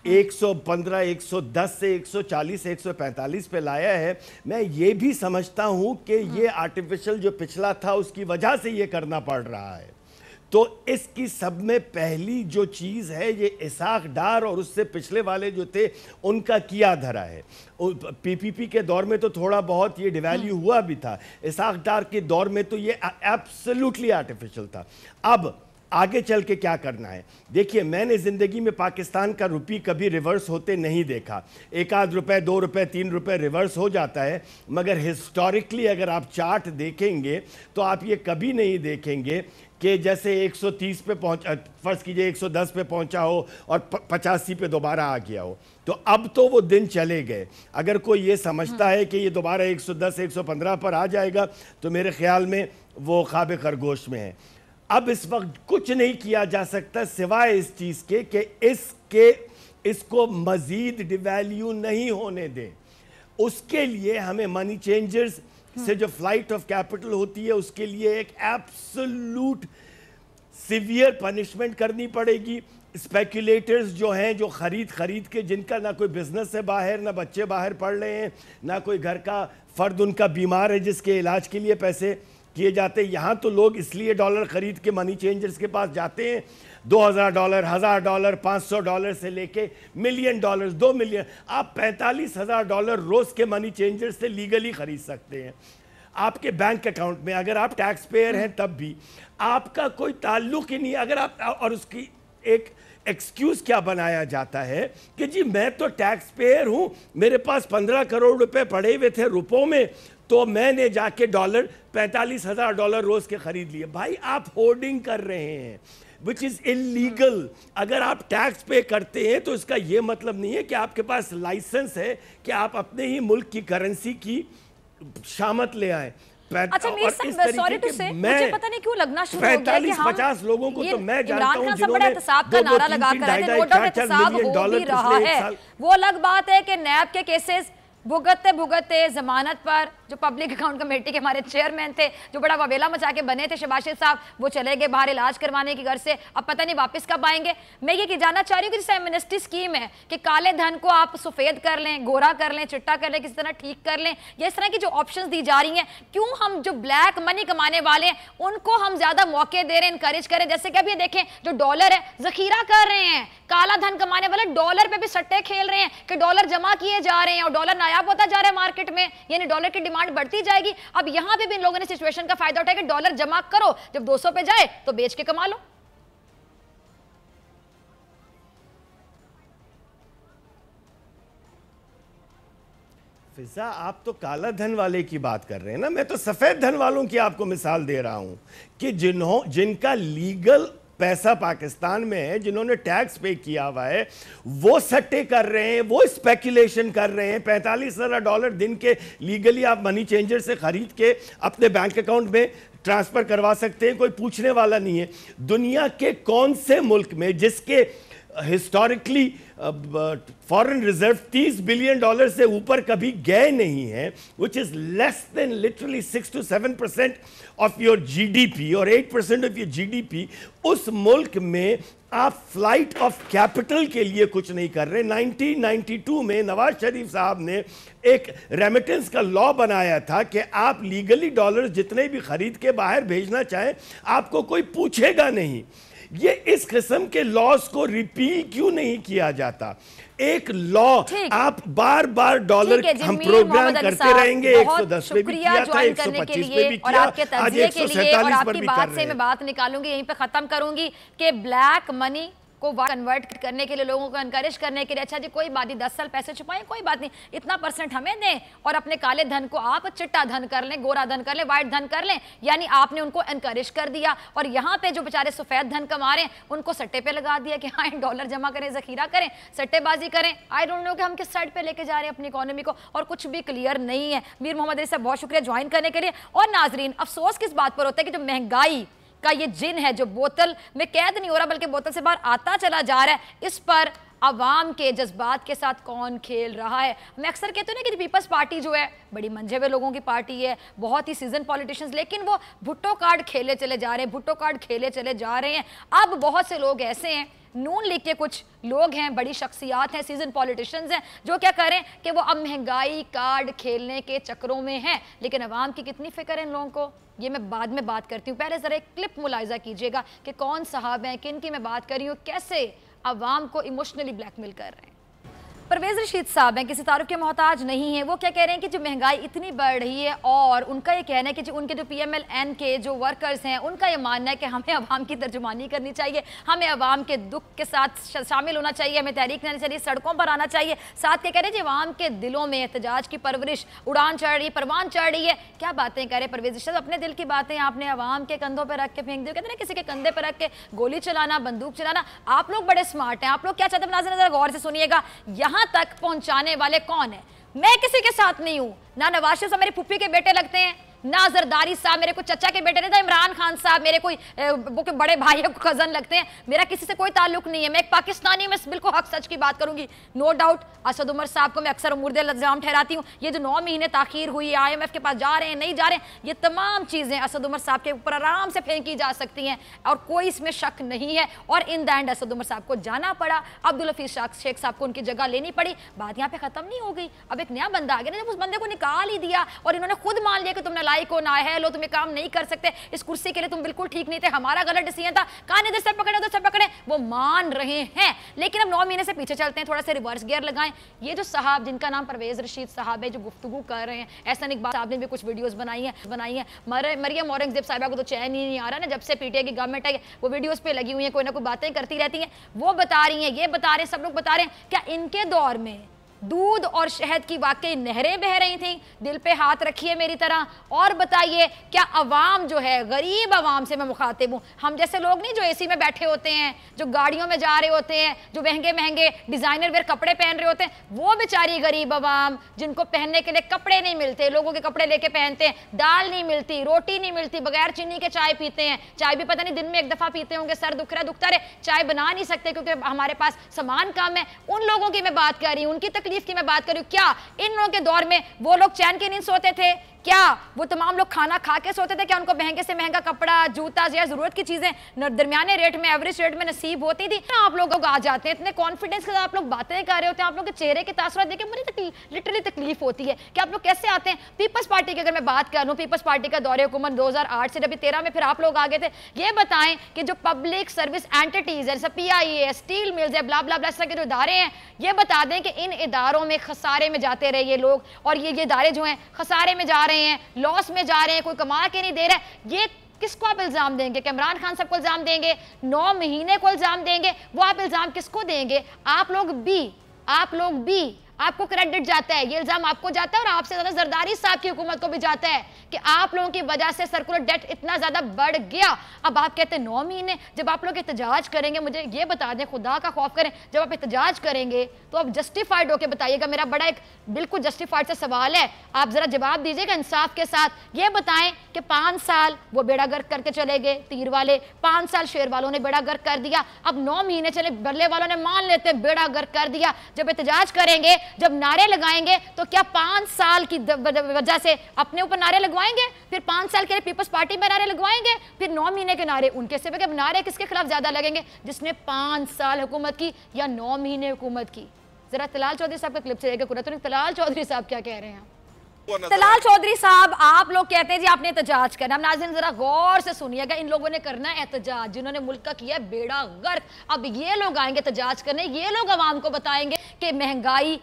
115, 110 से 140, 145 पे लाया है, मैं ये भी समझता हूँ कि ये आर्टिफिशियल जो पिछला था उसकी वजह से ये करना पड़ रहा है। तो इसकी सब में पहली जो चीज़ है ये इसाक डार और उससे पिछले वाले जो थे उनका किया धरा है। पीपीपी के दौर में तो थोड़ा बहुत ये डिवैल्यू हुआ भी था, इसाक डार के दौर में तो ये एब्सोल्युटली आर्टिफिशियल था। अब आगे चल के क्या करना है, देखिए मैंने ज़िंदगी में पाकिस्तान का रुपी कभी रिवर्स होते नहीं देखा। 1 रुपए, 2 रुपए, 3 रुपए रिवर्स हो जाता है, मगर हिस्टोरिकली अगर आप चार्ट देखेंगे तो आप ये कभी नहीं देखेंगे कि जैसे 130 पे पहुंचा, फर्ज कीजिए 110 पे पहुंचा हो और 85 पे दोबारा आ गया हो, तो अब तो वो दिन चले गए। अगर कोई ये समझता है कि ये दोबारा 110 115 पर आ जाएगा तो मेरे ख्याल में वो ख्वाब खरगोश में है। अब इस वक्त कुछ नहीं किया जा सकता सिवाय इस चीज़ के कि इसको मज़ीद डिवैल्यू नहीं होने दें। उसके लिए हमें मनी चेंजर्स से जो फ्लाइट ऑफ कैपिटल होती है उसके लिए एक एब्सोल्यूट सिवियर पनिशमेंट करनी पड़ेगी। स्पेकुलेटर्स जो हैं, जो खरीद के, जिनका ना कोई बिजनेस है बाहर, ना बच्चे बाहर पढ़ रहे हैं, ना कोई घर का फर्द उनका बीमार है जिसके इलाज के लिए पैसे किए जाते हैं। यहाँ तो लोग इसलिए डॉलर खरीद के मनी चेंजर्स के पास जाते हैं, $2000, $1000, $500 से लेके $1 मिलियन, $2 मिलियन। आप $45,000 रोज के मनी चेंजर से लीगली खरीद सकते हैं आपके बैंक अकाउंट में। अगर आप टैक्स पेयर हैं तब भी आपका कोई ताल्लुक ही नहीं। अगर आप, और उसकी एक एक्सक्यूज क्या बनाया जाता है कि जी मैं तो टैक्स पेयर हूं, मेरे पास 15 करोड़ रुपए पड़े हुए थे रुपयों में, तो मैंने जाके $45,000 रोज के खरीद लिए। भाई आप होर्डिंग कर रहे हैं, विच इज़ इलीगल। अगर आप टैक्स पे करते हैं तो इसका ये मतलब नहीं है कि आपके पास लाइसेंस है कि आप अपने ही मुल्क की करेंसी की शामत ले आए। अच्छा मीर साहब, सॉरी टू से, मुझे पता नहीं क्यों लगना शुरू हो गया कि हम 50 लोगों को तो मैं जानता हूं जिन्होंने बड़ा एहतसाब का नारा लगा कर आए थे, नोट ऑफ एहतसाब हो भी रहा है। वो अलग बात है कि नैब के केसेस भुगतते जमानत पर जो पब्लिक अकाउंट कमेटी के हमारे चेयरमैन थे, जो बड़ा ववेला मचा के बने थे शबाशिर साहब, वो चले गए बाहर इलाज करवाने के घर से, अब पता नहीं वापस कब आएंगे। मैं ये जानना चाह रही हूँ कि जैसे एमनेस्टी स्कीम है कि काले धन को आप सफेद कर लें, गोरा कर लें, चिट्टा कर लें, किसी तरह ठीक कर लें, ये इस तरह की जो ऑप्शंस दी जा रही हैं, क्यों हम जो ब्लैक मनी कमाने वाले हैं उनको हम ज्यादा मौके दे रहे हैं, इंकरेज करें। जैसे कि अभी देखें जो डॉलर है जखीरा कर रहे हैं, काला धन कमाने वाले डॉलर पे भी सट्टे खेल रहे हैं कि डॉलर जमा किए जा रहे हैं और डॉलर नायाब होता जा रहा है मार्केट में, यानी डॉलर की डिमांड बढ़ती जाएगी। अब यहां पे भी इन लोगों ने सिचुएशन का फायदा उठाया कि डॉलर जमा करो, जब 200 पे जाए तो बेच के कमा लो। फिजा, आप तो काला धन वाले की बात कर रहे हैं ना, मैं तो सफेद धन वालों की आपको मिसाल दे रहा हूं कि जिनका लीगल पैसा पाकिस्तान में है, जिन्होंने टैक्स पे किया हुआ है, वो सट्टे कर रहे हैं, वो स्पेकुलेशन कर रहे हैं। $45,000 दिन के लीगली आप मनी चेंजर से खरीद के अपने बैंक अकाउंट में ट्रांसफर करवा सकते हैं, कोई पूछने वाला नहीं है। दुनिया के कौन से मुल्क में जिसके हिस्टोरिकली फॉरेन रिजर्व $30 बिलियन से ऊपर कभी गए नहीं है, which is less than literally 6 to 7% of your GDP और 8% ऑफ योर GDP, उस मुल्क में आप फ्लाइट ऑफ कैपिटल के लिए कुछ नहीं कर रहे। 1992 में नवाज शरीफ साहब ने एक रेमिटेंस का लॉ बनाया था कि आप लीगली डॉलर्स जितने भी खरीद के बाहर भेजना चाहें आपको कोई पूछेगा नहीं। ये इस किस्म के लॉस को रिपील क्यों नहीं किया जाता? एक लॉ आप बार बार डॉलर हम प्रोग्राम करते रहेंगे। 110 पे भी किया था, 125 पे भी किया, आज 147 पर भी कर रहे हैं। मैं बात निकालूंगी, यहीं पे खत्म करूंगी कि ब्लैक मनी को कन्वर्ट करने के लिए, लोगों को एनकरेज करने के लिए, अच्छा जी कोई बात नहीं 10 साल पैसे छुपाएं, कोई बात नहीं, इतना % हमें दें और अपने काले धन को आप चिट्टा धन कर लें, गोरा धन कर लें, व्हाइट धन कर लें, यानी आपने उनको एनकरेज कर दिया। और यहाँ पे जो बेचारे सफेद धन कमा रहे हैं उनको सट्टे पे लगा दिया कि हाँ डॉलर जमा करें, जखीरा करें, सट्टेबाजी करें। आई डोंट नो कि हम किस साइड पे लेके जा रहे हैं अपनी इकोनॉमी को, और कुछ भी क्लियर नहीं है। मीर मोहम्मद अली साहब बहुत शुक्रिया ज्वाइन करने के लिए। और नाजरीन, अफसोस किस बात पर होता है कि जो महंगाई का ये जिन है जो बोतल में कैद नहीं हो रहा बल्कि बोतल से बाहर आता चला जा रहा है, इस पर अवाम के जज्बात के साथ कौन खेल रहा है। मैं अक्सर कहते हैं ना कि पीपल्स पार्टी जो है बड़ी मंझे हुए लोगों की पार्टी है, बहुत ही सीजन पॉलिटिशियंस, लेकिन वो भुट्टो कार्ड खेले चले जा रहे हैं, भुट्टो कार्ड खेले चले जा रहे हैं। अब बहुत से लोग ऐसे हैं, नून लीग के कुछ लोग हैं, बड़ी शख्सियात हैं, सीजन पॉलिटिशियंस हैं, जो क्या करें कि वो अब महंगाई कार्ड खेलने के चक्रों में हैं। लेकिन अवाम की कितनी फिक्र है इन लोगों को, ये मैं बाद में बात करती हूँ। पहले ज़रा एक क्लिप मुलाहिजा कीजिएगा कि कौन साहब हैं, किन की मैं बात कर रही हूँ, कैसे अवाम को इमोशनली ब्लैकमेल कर रहे हैं। परवेज़ रशीद साहब हैं, किसी तारुफ के मोहताज नहीं है। वो क्या कह रहे हैं कि जो महंगाई इतनी बढ़ रही है और उनका ये कहना है कि जो उनके जो PMLN के जो वर्कर्स हैं उनका ये मानना है कि हमें अवाम की तर्जुमानी करनी चाहिए, हमें अवाम के दुख के साथ शामिल होना चाहिए, हमें तहरीक करनी चाहिए, सड़कों पर आना चाहिए। साथ के कह रहे हैं कि अवाम के दिलों में एहतजाज की परवरिश उड़ान चढ़ रही है, परवान चढ़ रही है। क्या बातें कह रहे हैं परवेज़ रशीद, अपने दिल की बातें आपने अवाम के कंधों पर रख के फेंक दी। कहते हैं किसी के कंधे पर रख के गोली चलाना, बंदूक चलाना। आप लोग बड़े स्मार्ट हैं, आप लोग क्या चाहते हैं नाज़रीन गौर से सुनिएगा। यहाँ तक पहुंचाने वाले कौन है? मैं किसी के साथ नहीं हूं, ना नवाज शरीफ साहब मेरी फुप्पी के बेटे लगते हैं, ना जरदारी साहब मेरे को चचा के बेटे नहीं था, इमरान खान साहब मेरे कोई बड़े भाई को कजन लगते हैं। मेरा किसी से कोई ताल्लुक नहीं है, मैं एक पाकिस्तानी हूं, मैं बिल्कुल हक सच की बात करूंगी। नो डाउट असद उमर साहब को मैं अक्सर मुर्दे इल्जाम ठहराती हूं। ये जो 9 महीने ताखीर हुई, IMF के पास जा रहे हैं नहीं जा रहे हैं, ये तमाम चीजें असद उमर साहब के ऊपर आराम से फेंकी जा सकती हैं और कोई इसमें शक नहीं है। और in the end Asad Umar साहब को जाना पड़ा, अब्दुल हफीज शेख साहब को उनकी जगह लेनी पड़ी। बात यहाँ पे खत्म नहीं हो गई, अब एक नया बंदा आ गया ना, जब उस बंदे को निकाल ही दिया और इन्होंने खुद मान लिया कि तुम नालायक हो, नाअहल हो, तुम्हें काम नहीं कर सकते, इस कुर्सी के लिए तुम बिल्कुल ठीक नहीं थे, हमारा गलत डिसीजन था, कहां इधर से पकड़े उधर से पकड़े, वो मान रहे हैं। लेकिन अब 9 महीने से पीछे चलते हैं, थोड़ा सा रिवर्स गियर लगाएं। ये जो साहब जिनका नाम परवेज़ रशीद साहब है, जो गुफ्तगू कर रहे हैं, एहसान इकबाल साहब ने भी कुछ वीडियोस बनाई हैं। मरियम औरंगजेब साहिबा को तो चैन ही नहीं आ रहा ना, जब से पीटीआई की गवर्नमेंट है वो वीडियोस पे लगी हुई है, कोई ना कोई बातें करती रहती हैं। वो बता रही हैं, ये बता रहे हैं, सब लोग बता रहे हैं, क्या इनके दौर में दूध और शहद की वाकई नहरें बह रही थी? दिल पे हाथ रखिए मेरी तरह और बताइए, क्या अवाम जो है, गरीब अवाम से मैं मुखातिब हूँ, हम जैसे लोग नहीं जो एसी में बैठे होते हैं, जो गाड़ियों में जा रहे होते हैं, जो महंगे महंगे डिजाइनर वेयर कपड़े पहन रहे होते हैं, वो बेचारी गरीब अवाम जिनको पहनने के लिए कपड़े नहीं मिलते, लोगों के कपड़े लेके पहनते हैं, दाल नहीं मिलती, रोटी नहीं मिलती, बगैर चीनी के चाय पीते हैं, चाय भी पता नहीं दिन में एक दफा पीते होंगे, सर दुखता रहे, चाय बना नहीं सकते क्योंकि हमारे पास सामान कम है। उन लोगों की मैं बात कर रही हूँ, उनकी तकलीफ की मैं बात कर रही हूं। क्या इन लोगों के दौर में वो लोग चैन की नींद सोते थे? क्या वो तमाम लोग खाना खा के सोते थे? क्या उनको महंगे से महंगा कपड़ा, जूता या जरूरत की चीजें दरमियाने रेट में, एवरेज रेट में नसीब होती थी? आप लोग आ जाते हैं इतने कॉन्फिडेंस के साथ, आप लोग बातें कर रहे होते हैं, आप लोग के चेहरे के तासुरात देख के मुझे लिटरली तकलीफ होती है कि आप लोग कैसे आते हैं। पीपल्स पार्टी की अगर मैं बात कर लूं, पीपल्स पार्टी का दौरे हुकूमत 2008 से 2013 में फिर आप लोग आगे थे। ये बताएं कि जो पब्लिक सर्विस एंटिटीज है, जैसे PIA, स्टील मिल्स है, ब्ला ब्ला ब्ला, के जो इदारे हैं, ये बता दें कि इन इदारों में खसारे में जाते रहे ये लोग, और ये इदारे जो हैं खसारे में जा रहे हैं, लॉस में जा रहे हैं, कोई कमा के नहीं दे रहा है। ये किसको आप इल्जाम देंगे? कि इमरान खान साहब को इल्जाम देंगे? 9 महीने को इल्जाम देंगे? वो आप इल्जाम किसको देंगे? आप लोग भी आपको क्रेडिट जाता है, ये इल्जाम आपको जाता है, और आपसे ज्यादा जरदारी साहब की हुकूमत को भी जाता है कि आप लोगों की वजह से सर्कुलर डेट इतना ज्यादा बढ़ गया। अब आप कहते हैं 9 महीने, जब आप लोग एहतजाज करेंगे, मुझे ये बता दें, खुदा का खौफ करें, जब आप एहतजाज करेंगे तो आप जस्टिफाइड होकर बताइएगा। मेरा बड़ा एक बिल्कुल जस्टिफाइड सा सवाल है, आप जरा जवाब दीजिएगा इंसाफ के साथ। ये बताएं कि 5 साल वो बेड़ा गर्क करके चले गए तीर वाले, 5 साल शेर वालों ने बेड़ा गर्क कर दिया, अब 9 महीने चले बल्ले वालों ने मान लेते हैं बेड़ा गर्क कर दिया। जब एहतजाज करेंगे, जब नारे लगाएंगे, तो क्या 5 साल की वजह से अपने ऊपर नारे लगवाएंगे, फिर 5 साल के लिए पीपल्स पार्टी में नारे लगवाएंगे, फिर 9 महीने के नारे उनके सिवा? अब नारे किसके खिलाफ ज्यादा लगेंगे, जिसने 5 साल हुकूमत की या 9 महीने हुकूमत की? जरा तलाल चौधरी साहब का क्लिप चलेगा कुरातुल। तलाल चौधरी साहब क्या कह रहे हैं? तलाल चौधरी साहब, आप लोग कहते हैं जी आपने एहतजाज करना। अब नाज़रीन जरा गौर से सुनिएगा, इन लोगों ने करना है एहतजाज जिन्होंने मुल्क का किया बेड़ा गर्क। अब ये लोग आएंगे एहतजाज करने, ये लोग अवाम को बताएंगे कि महंगाई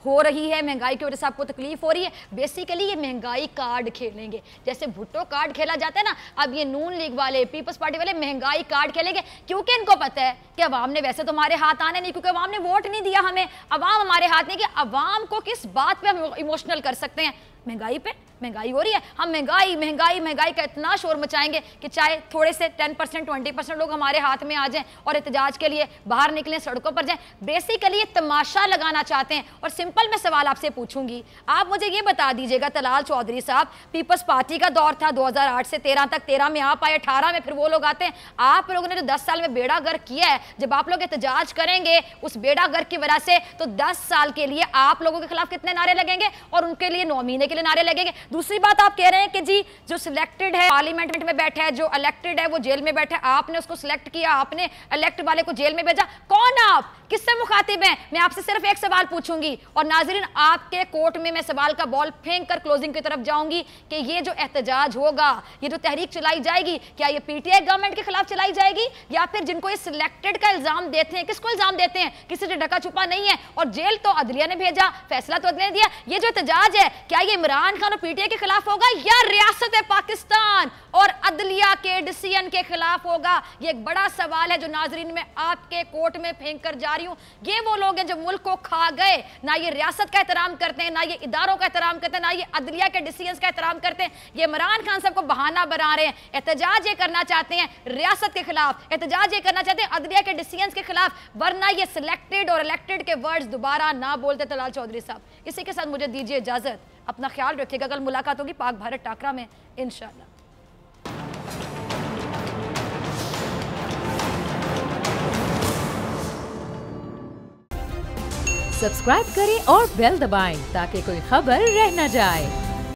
हो रही है, महंगाई की वजह से आपको तकलीफ हो रही है। बेसिकली ये महंगाई कार्ड खेलेंगे, जैसे भुट्टो कार्ड खेला जाता है ना, अब ये नून लीग वाले, पीपल्स पार्टी वाले महंगाई कार्ड खेलेंगे, क्योंकि इनको पता है कि अवाम ने वैसे तो हमारे हाथ आने नहीं, क्योंकि अवाम ने वोट नहीं दिया हमें, अवाम हमारे हाथ नहीं, कि अवाम को किस बात पे हम इमोशनल कर सकते हैं? महंगाई पे। महंगाई हो रही है, हम महंगाई का इतना शोर मचाएंगे कि चाहे थोड़े से 10% 20% लोग हमारे हाथ में आ जाएं और एहतजाज के लिए बाहर निकलें, सड़कों पर जाएं। बेसिकली ये तमाशा लगाना चाहते हैं। और सिंपल मैं सवाल आपसे पूछूंगी, आप मुझे ये बता दीजिएगा तलाल चौधरी साहब, पीपल्स पार्टी का दौर था 2008 से 13 तक, 13 में आप आए, 18 में फिर वो लोग आते हैं। आप लोगों ने जो 10 साल में बेड़ा गर्क किया है, जब आप लोग एहतजाज करेंगे उस बेड़ा गर्क की वजह से, तो 10 साल के लिए आप लोगों के खिलाफ कितने नारे लगेंगे और उनके लिए 9 महीने के लिए नारे लगेंगे? दूसरी बात आप कह रहे हैं कि जी जो सिलेक्टेड है पार्लियामेंट में बैठा है, जो इलेक्टेड है वो जेल में बैठा है, आपने उसको सिलेक्ट किया, आपने इलेक्ट वाले को जेल में भेजा। कौन आप, किससे मुखातिब हैं? मैं आपसे सिर्फ एक सवाल पूछूंगी और नाजरीन आपके कोर्ट में मैं सवाल का बॉल फेंक कर क्लोजिंग की तरफ जाऊंगी कि ये जो एहतजाज होगा, ये जो तहरीक चलाई जाएगी, क्या ये पीटीआई गवर्नमेंट के खिलाफ चलाई जाएगी या फिर जिनको ये सिलेक्टेड का इल्जाम देते हैं, किसको इल्जाम देते हैं? किसी से ढका छुपा नहीं है। और जेल तो अदलिया ने भेजा, फैसला तो अदलिया ने दिया। ये जो एहतजाज है क्या ये इमरान खान और पीटीआई के खिलाफ होगा या रियासत पाकिस्तान और अदलिया के डिसीजन के खिलाफ होगा? ये एक बड़ा सवाल है जो नाजरीन मैं आपके कोर्ट में फेंक कर जा रही हूं। ये वो लोग हैं जो मुल्क को खा गए, ना ये रियासत का एहतराम करते हैं, ना ये इदारों का एहतराम करते हैं, ना ये अदलिया के डिसीजंस का एहतराम करते हैं। ये इमरान खान साहब को बहाना बना रहे हैं। एहतजाज ये करना चाहते हैं रियासत के खिलाफ, एहतजाज ये करना चाहते हैं अदलिया के डिसीजंस के खिलाफ, वरना ये सिलेक्टेड और इलेक्टेड के वर्ड्स दोबारा ना बोलते। तलाल चौधरी साहब, इसी के साथ मुझे दीजिए इजाजत। अपना ख्याल रखिएगा। कल मुलाकात होगी पाक भारत टाकरा में इंशाअल्लाह। सब्सक्राइब करें और बेल दबाएं ताकि कोई खबर रह न जाए।